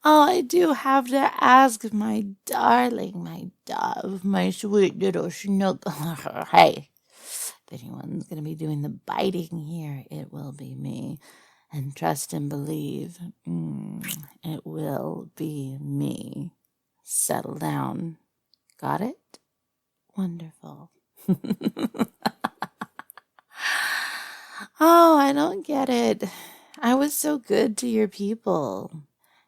Oh, I do have to ask, my darling, my dove, my sweet little snuggle. Hey, if anyone's going to be doing the biting here, it will be me. And trust and believe, it will be me. Settle down. Got it? Wonderful. Oh, I don't get it. I was so good to your people.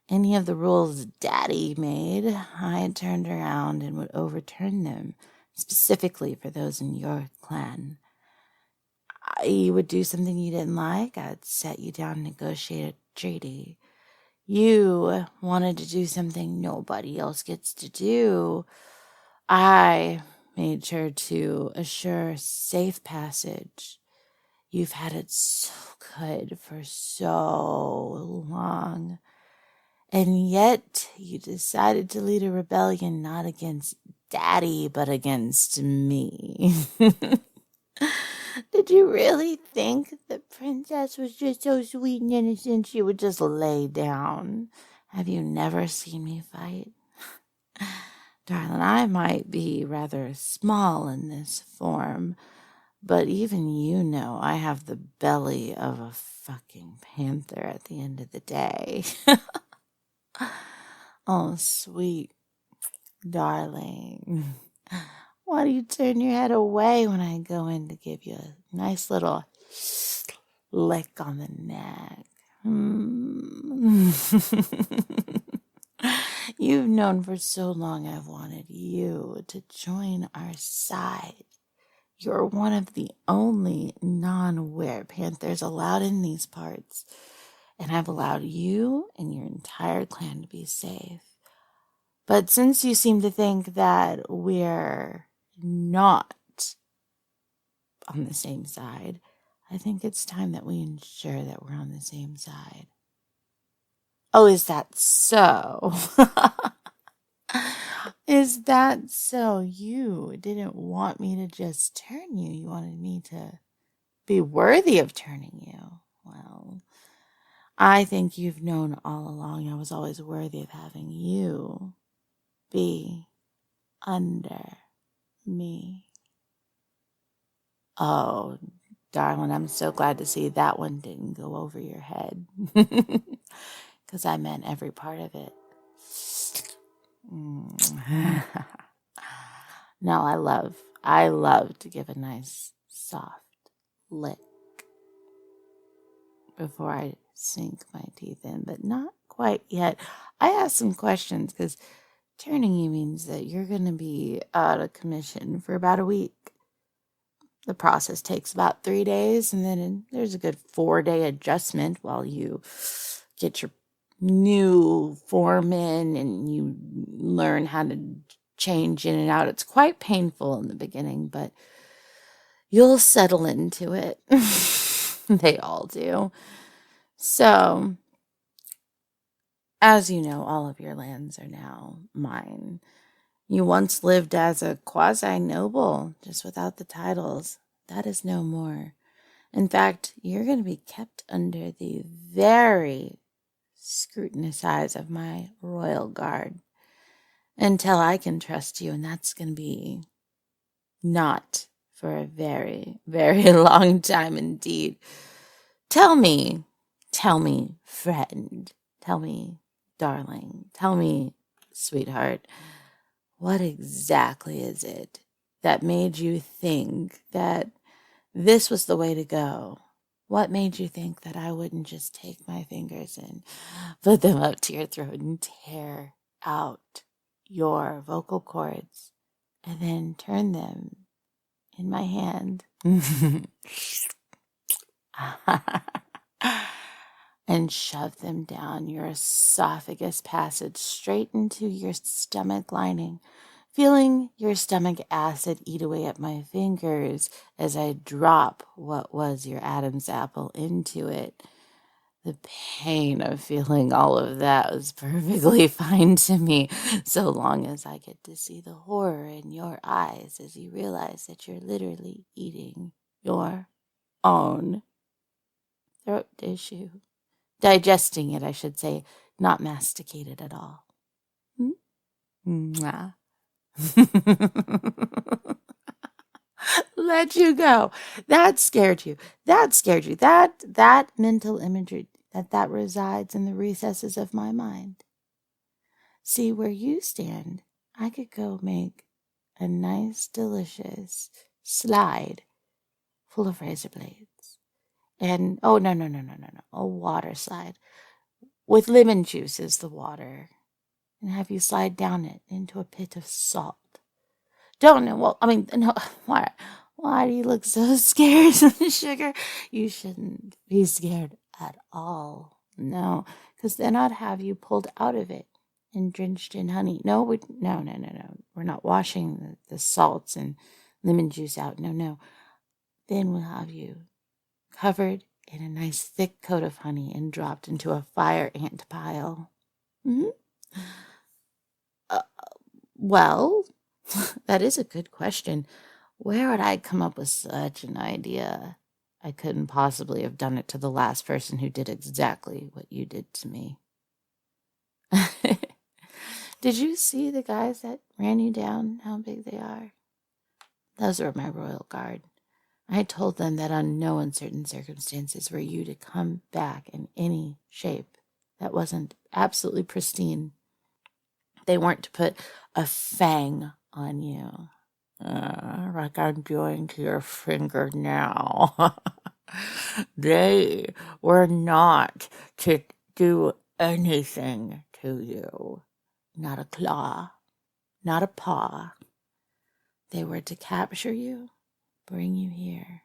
Any of the rules Daddy made, I turned around and would overturn them, specifically for those in your clan. You would do something you didn't like, I'd set you down and negotiate a treaty. You wanted to do something nobody else gets to do. I made sure to assure safe passage. You've had it so good for so long. And yet you decided to lead a rebellion not against Daddy, but against me. Did you really think the princess was just so sweet and innocent she would just lay down? Have you never seen me fight? Darling, I might be rather small in this form, but even you know I have the belly of a fucking panther at the end of the day. Oh, sweet darling. Why do you turn your head away when I go in to give you a nice little lick on the neck? You've known for so long I've wanted you to join our side. You're one of the only non-WerePanthers allowed in these parts, and I've allowed you and your entire clan to be safe. But since you seem to think that we're not on the same side, I think it's time that we ensure that we're on the same side. Oh, is that so? Is that so? You didn't want me to just turn you. You wanted me to be worthy of turning you. Well, I think you've known all along I was always worthy of having you be under me. Oh, darling, I'm so glad to see that one didn't go over your head. Because I meant every part of it. No, I love to give a nice soft lick before I sink my teeth in, but not quite yet. I asked some questions because turning you means that you're going to be out of commission for about a week. The process takes about 3 days, and then there's a good 4-day adjustment while you get your new form in and you learn how to change in and out. It's quite painful in the beginning, but you'll settle into it. They all do. So, as you know, all of your lands are now mine. You once lived as a quasi-noble, just without the titles. That is no more. In fact, you're going to be kept under the very scrutinous eyes of my royal guard until I can trust you, and that's going to be not for a very, very long time indeed. Tell me, friend, tell me, darling, tell me, sweetheart, what exactly is it that made you think that this was the way to go? What made you think that I wouldn't just take my fingers and put them up to your throat and tear out your vocal cords and then turn them in my hand and shove them down your esophagus passage straight into your stomach lining, feeling your stomach acid eat away at my fingers as I drop what was your Adam's apple into it. The pain of feeling all of that was perfectly fine to me, so long as I get to see the horror in your eyes as you realize that you're literally eating your own throat tissue. Digesting it, I should say, not masticated at all. Mwah. Let you go. That scared you. That scared you. That mental imagery that resides in the recesses of my mind. See, where you stand, I could go make a nice, delicious slide full of razor blades. And, oh, no, a water slide with lemon juice as the water. And have you slide down it into a pit of salt. Don't know. Well, I mean, no. Why do you look so scared, sugar? You shouldn't be scared at all. No, because then I'd have you pulled out of it and drenched in honey. No. We're not washing the salts and lemon juice out. No. Then we'll have you covered in a nice thick coat of honey and dropped into a fire ant pile. Mm-hmm. Well, that is a good question. Where would I come up with such an idea? I couldn't possibly have done it to the last person who did exactly what you did to me. Did you see the guys that ran you down, how big they are? Those are my royal guard. I told them that on no uncertain circumstances were you to come back in any shape that wasn't absolutely pristine. They weren't to put a fang on you. Like I'm doing to your finger now. They were not to do anything to you. Not a claw, not a paw. They were to capture you, bring you here,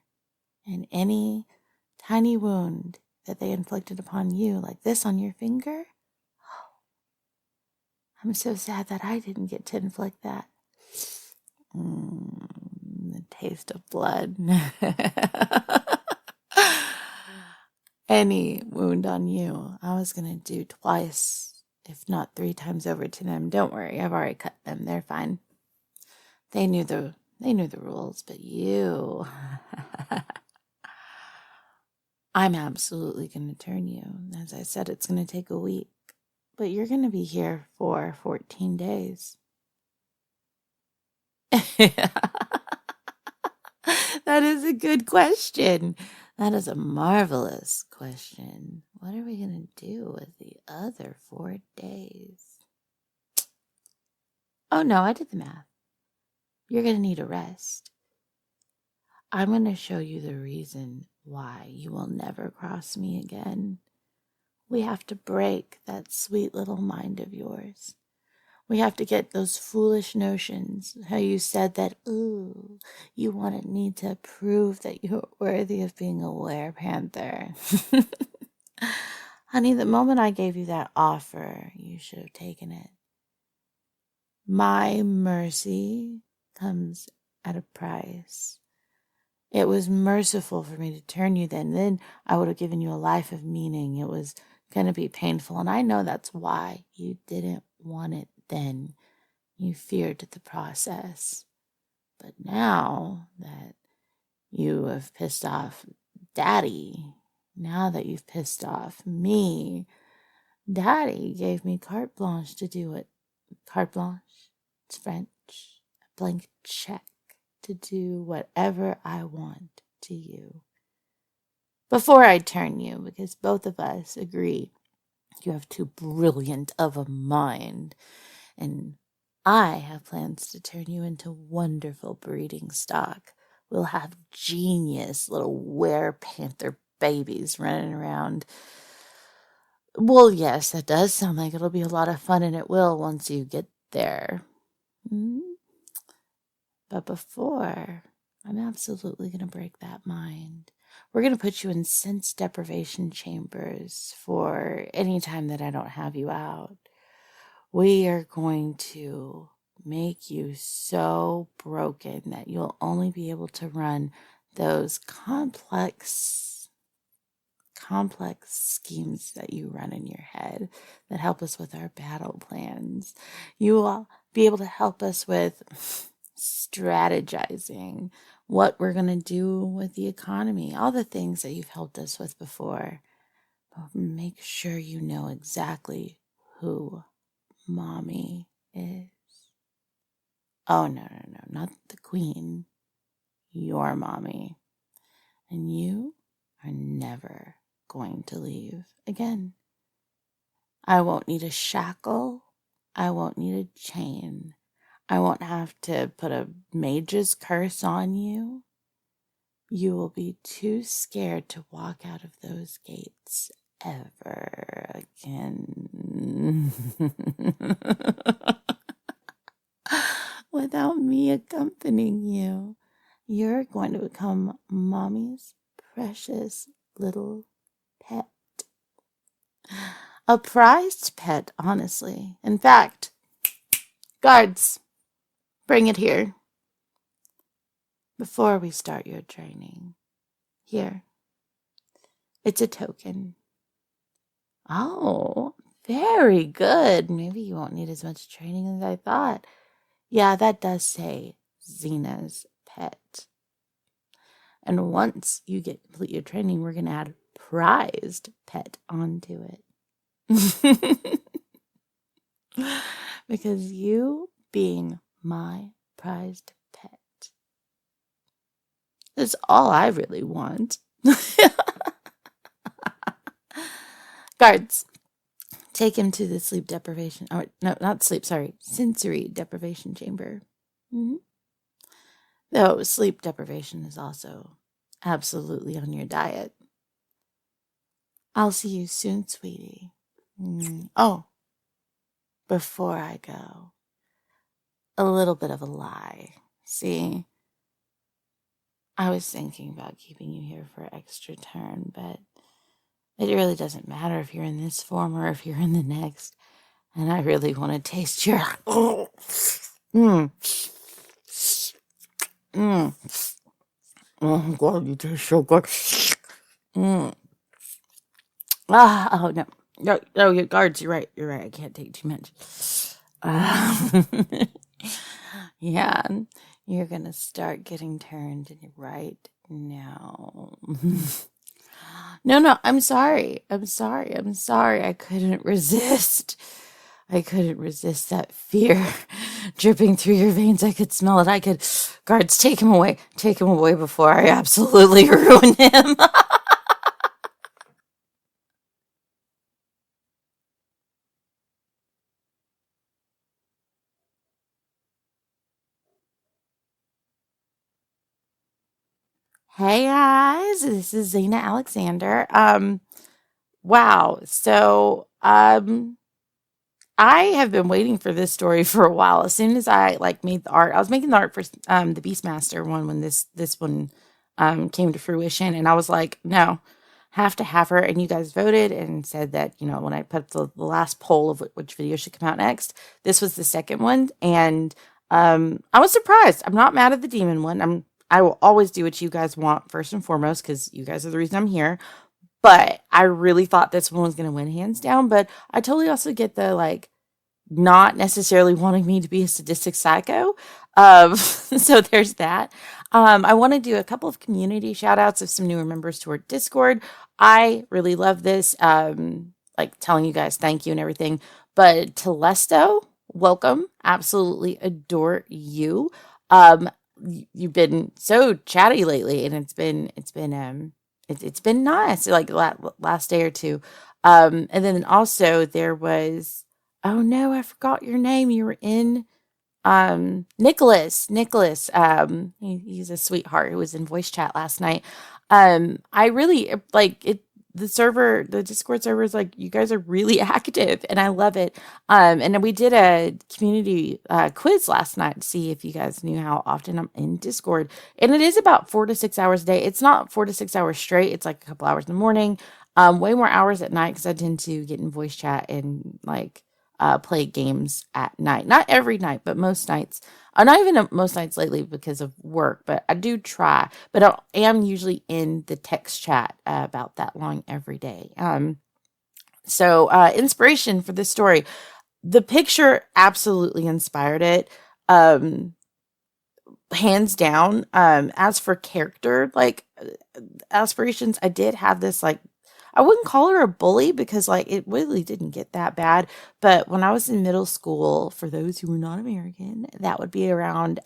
and any tiny wound that they inflicted upon you, like this on your finger, I'm so sad that I didn't get to inflict that. The taste of blood. Any wound on you, I was going to do twice, if not 3 times over to them. Don't worry, I've already cut them. They're fine. They knew the rules, but you... I'm absolutely going to turn you. As I said, it's going to take a week. But you're going to be here for 14 days. That is a good question. That is a marvelous question. What are we going to do with the other 4 days? Oh, no, I did the math. You're going to need a rest. I'm going to show you the reason why you will never cross me again. We have to break that sweet little mind of yours. We have to get those foolish notions. How you said that, ooh, you wanted me to prove that you're worthy of being a WerePanther. Honey, the moment I gave you that offer, you should have taken it. My mercy comes at a price. It was merciful for me to turn you then. Then I would have given you a life of meaning. It was going to be painful. And I know that's why you didn't want it then. You feared the process. But now that you have pissed off Daddy, now that you've pissed off me, Daddy gave me carte blanche to do it. Carte blanche, it's French, a blank check to do whatever I want to you. Before I turn you, because both of us agree you have too brilliant of a mind, and I have plans to turn you into wonderful breeding stock. We'll have genius little WerePanther babies running around. Well, yes, that does sound like it'll be a lot of fun, and it will once you get there. But before, I'm absolutely going to break that mind. We're going to put you in sense deprivation chambers for any time that I don't have you out. We are going to make you so broken that you'll only be able to run those complex schemes that you run in your head that help us with our battle plans. You will be able to help us with strategizing what we're going to do with the economy, all the things that you've helped us with before. Make sure you know exactly who mommy is. Oh, no, not the queen. Your mommy. And you are never going to leave again. I won't need a shackle. I won't need a chain. I won't have to put a mage's curse on you. You will be too scared to walk out of those gates ever again. Without me accompanying you, you're going to become mommy's precious little pet. A prized pet, honestly. In fact, guards, bring it here. Before we start your training. Here. It's a token. Oh, very good. Maybe you won't need as much training as I thought. Yeah, that does say Xena's pet. And once you complete your training, we're going to add prized pet onto it. Because you being my prized pet is all I really want. Guards, take him to the sleep deprivation, or no, not sleep, sorry, sensory deprivation chamber. Mm-hmm. Though sleep deprivation is also absolutely on your diet. I'll see you soon, sweetie. Oh, before I go, a little bit of a lie. See, I was thinking about keeping you here for an extra turn, but it really doesn't matter if you're in this form or if you're in the next. And I really want to taste your... Oh, oh God, you taste so good. Oh, no. No, your guards, you're right. I can't take too much. Yeah, you're going to start getting turned right now. No, I'm sorry. I couldn't resist. That fear dripping through your veins. I could smell it. Guards, take him away. Take him away before I absolutely ruin him. Hey guys, this is Zena Alexander. Wow. So, I have been waiting for this story for a while. As soon as I made the art, I was making the art for the Beastmaster one when this one came to fruition, and I was like, no, have to have her. And you guys voted and said that when I put the last poll of which video should come out next, this was the second one, and I was surprised. I'm not mad at the demon one. I will always do what you guys want first and foremost because you guys are the reason I'm here. But I really thought this one was going to win hands down. But I totally also get the not necessarily wanting me to be a sadistic psycho. So there's that. I want to do a couple of community shout outs of some newer members to our Discord. I really love this, telling you guys thank you and everything. But Telesto, welcome. Absolutely adore you. You've been so chatty lately, and it's been nice, like last day or two. And then also there was, oh no, I forgot your name. You were in Nicholas. He's a sweetheart who was in voice chat last night. I really like it. The Discord server is you guys are really active and I love it. And then we did a community quiz last night to see if you guys knew how often I'm in Discord. And it is about 4 to 6 hours a day. It's not 4 to 6 hours straight. It's a couple hours in the morning, way more hours at night because I tend to get in voice chat and play games at night. Not every night, but most nights. Not even most nights lately because of work, but I do try. But I am usually in the text chat about that long every day. So inspiration for this story. The picture absolutely inspired it. Hands down. As for character, aspirations, I did have this I wouldn't call her a bully because like it really didn't get that bad. But when I was in middle school, for those who were not American, that would be around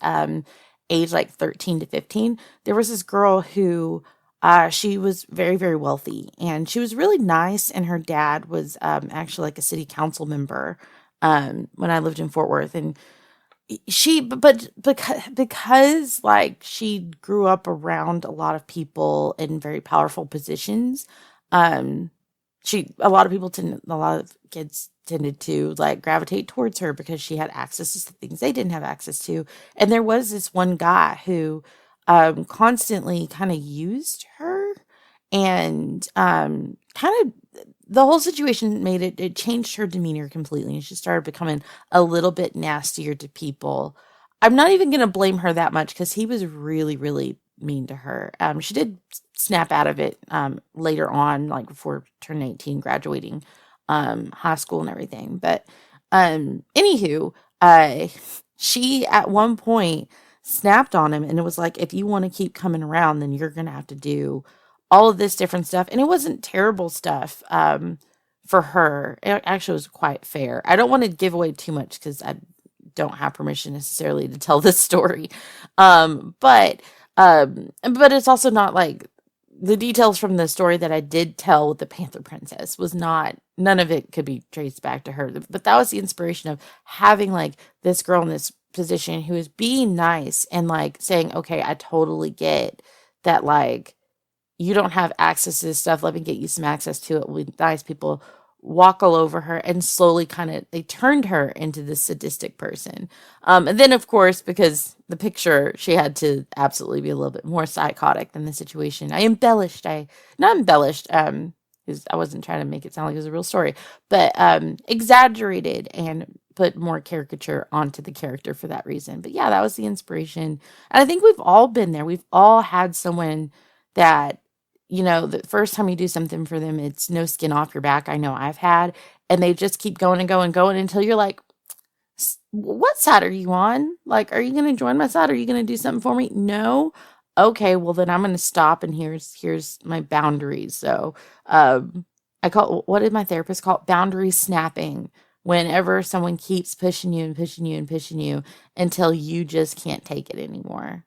age like 13 to 15. There was this girl who she was very, very wealthy and she was really nice. And her dad was actually like a city council member when I lived in Fort Worth. And but because like she grew up around a lot of people in very powerful positions, um, a lot of people a lot of kids tended to like gravitate towards her because she had access to things they didn't have access to. And there was this one guy who constantly kind of used her and kind of the whole situation it changed her demeanor completely, and she started becoming a little bit nastier to people. I'm not even going to blame her that much because he was really, really mean to her. She did snap out of it later on, like before turning 18, graduating high school and everything. But anywho, she at one point snapped on him, and it was like, if you want to keep coming around, then you're going to have to do all of this different stuff. And it wasn't terrible stuff for her. It actually was quite fair. I don't want to give away too much because I don't have permission necessarily to tell this story. But it's also not like the details from the story that I did tell with the Panther Princess was not, none of it could be traced back to her. But that was the inspiration of having like this girl in this position who is being nice and like saying, okay, I totally get that, like, you don't have access to this stuff. Let me get you some access to it. We nice people walk all over her and slowly they turned her into this sadistic person. And then of course, because the picture, she had to absolutely be a little bit more psychotic than the situation. Not embellished, because I wasn't trying to make it sound like it was a real story, but exaggerated and put more caricature onto the character for that reason. But yeah, that was the inspiration. And I think we've all been there. We've all had someone that, the first time you do something for them, it's no skin off your back. I know I've had, and they just keep going and going and going until you're like, what side are you on? Like, are you going to join my side? Are you going to do something for me? No. Okay, well then I'm going to stop, and here's my boundaries. So, what did my therapist call it? Boundary snapping. Whenever someone keeps pushing you and pushing you and pushing you until you just can't take it anymore.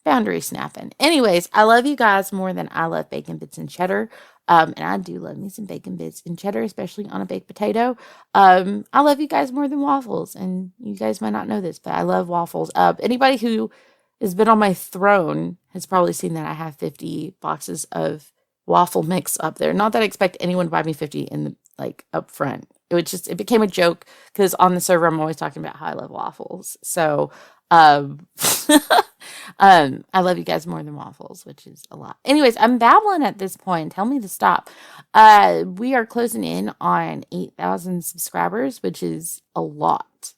Boundary snapping. Anyways, I love you guys more than I love bacon bits and cheddar. And I do love me some bacon bits and cheddar, especially on a baked potato. I love you guys more than waffles. And you guys might not know this, but I love waffles. Anybody who has been on my throne has probably seen that I have 50 boxes of waffle mix up there. Not that I expect anyone to buy me 50 in the, like, up front. It became a joke because on the server, I'm always talking about how I love waffles. So, I love you guys more than waffles, which is a lot. Anyways, I'm babbling at this point. Tell me to stop. We are closing in on 8,000 subscribers, which is a lot.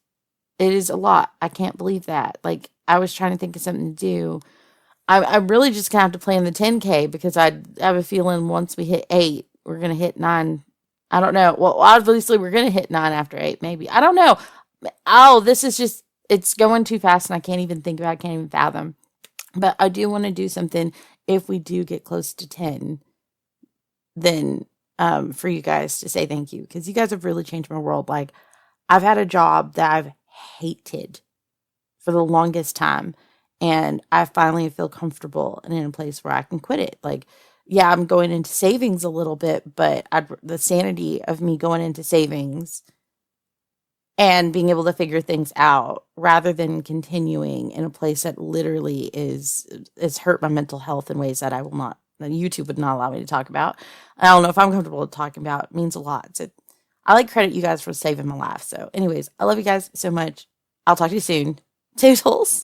It is a lot. I can't believe that. Like, I was trying to think of something to do. I'm really just gonna have to plan the 10K because I have a feeling once we hit 8, we're gonna hit 9. I don't know. Well, obviously we're gonna hit 9 after 8, maybe. I don't know. Oh, this is just, it's going too fast and I can't even think about it, I can't even fathom. But I do want to do something if we do get close to 10, then for you guys to say thank you, because you guys have really changed my world. Like, I've had a job that I've hated for the longest time, and I finally feel comfortable and in a place where I can quit it. Like, yeah, I'm going into savings a little bit, but the sanity of me going into savings and being able to figure things out rather than continuing in a place that literally is hurt my mental health in ways that YouTube would not allow me to talk about. I don't know if I'm comfortable talking about. It means a lot. So I like credit you guys for saving my life. So anyways, I love you guys so much. I'll talk to you soon. Toodles.